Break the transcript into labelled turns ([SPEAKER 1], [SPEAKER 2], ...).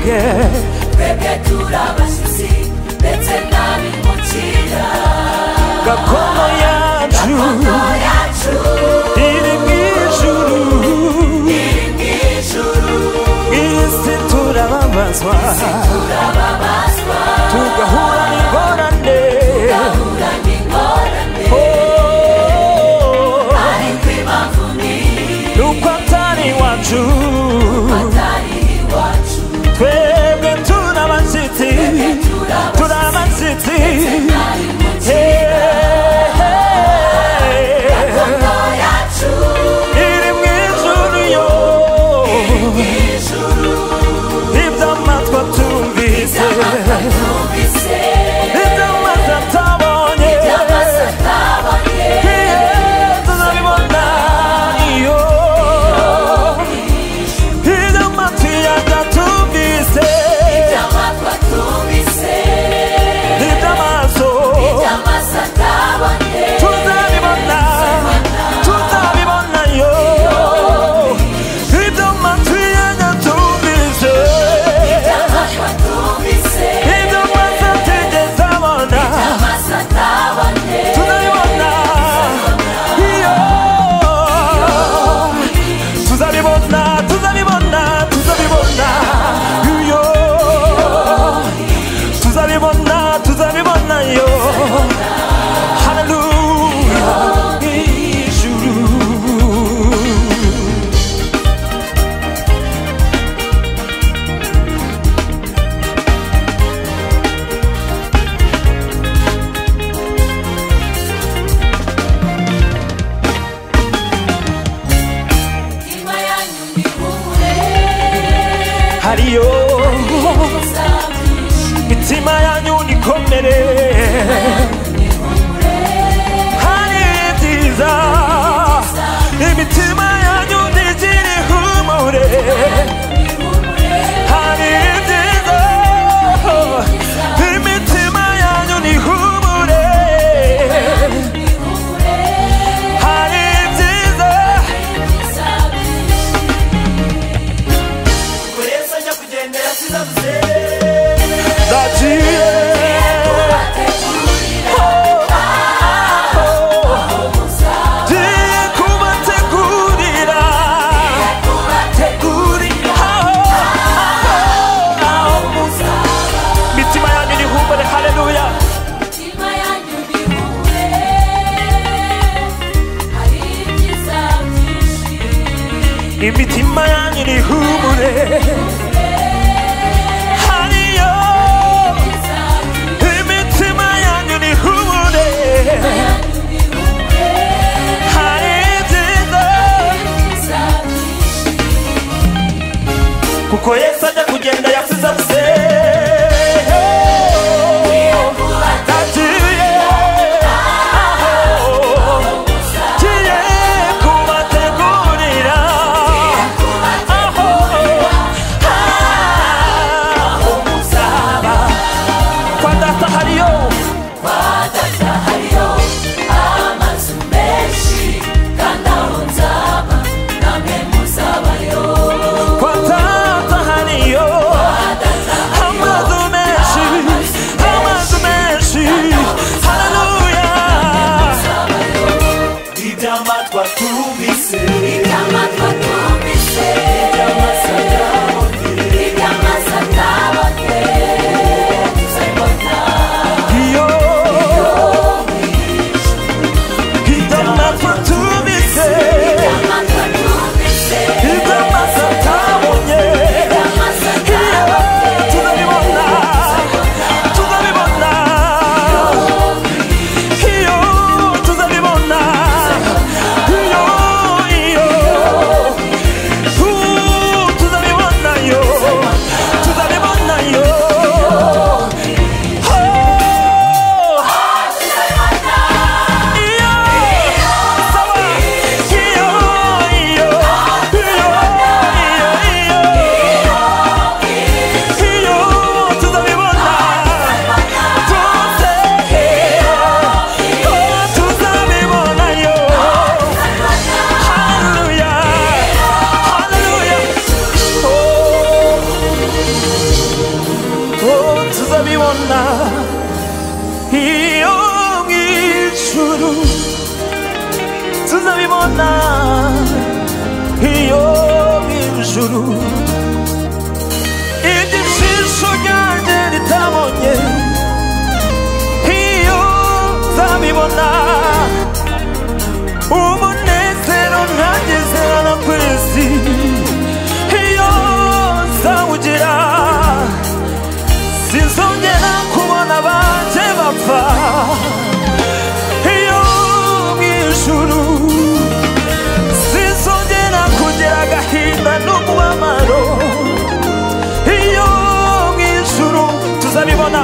[SPEAKER 1] twebwe turabashyitsi ndetse n'abimukira
[SPEAKER 2] gakondo yacu iri mu ijuru isi turababazwa tugahura n'ingorane
[SPEAKER 1] ariko impamvu ni
[SPEAKER 2] nuko atari iwacu twebwe turabashyitsi iri mu ijuru yo iby'amatwi tumvise iby'amaso atabonye tuzabibona iyo iby'amatwi yatumvise iby'amaso tuzabibona yo iby'amatwi yatumvise iby'amaso atigeze abona tuzabibona iyo tuzabibona iyo tuzabibona yo haleluya ijuru hariyo mitima yanyu nikomere hari byiza imitima yanyu ntigire ihumure hari byiza imitima yanyu nihumure hari byiza
[SPEAKER 1] ko Yesu ajya kugendera sizavuze
[SPEAKER 2] ndagiye kubategurira mitima yanyu nihumure haleluya imitima yanyu nihumure hariyo imitima yanyu nihumure hari byiza kuko Yesu ajya kugenda yasize avuze kubategurira tuzabibona iyo mu ijuru, tuzabibona iyo mu ijuru. Iby'ijisho ryanjye ritabonye iyo nzabibona, umunezero ntageze hano ku isi iyo nzawugira. Sinzongera kubona abanjye bapfa iyo mu ijuru, sinzongera kugira agahinda n'umubabaro iyo mu ijuru. Tuzabibona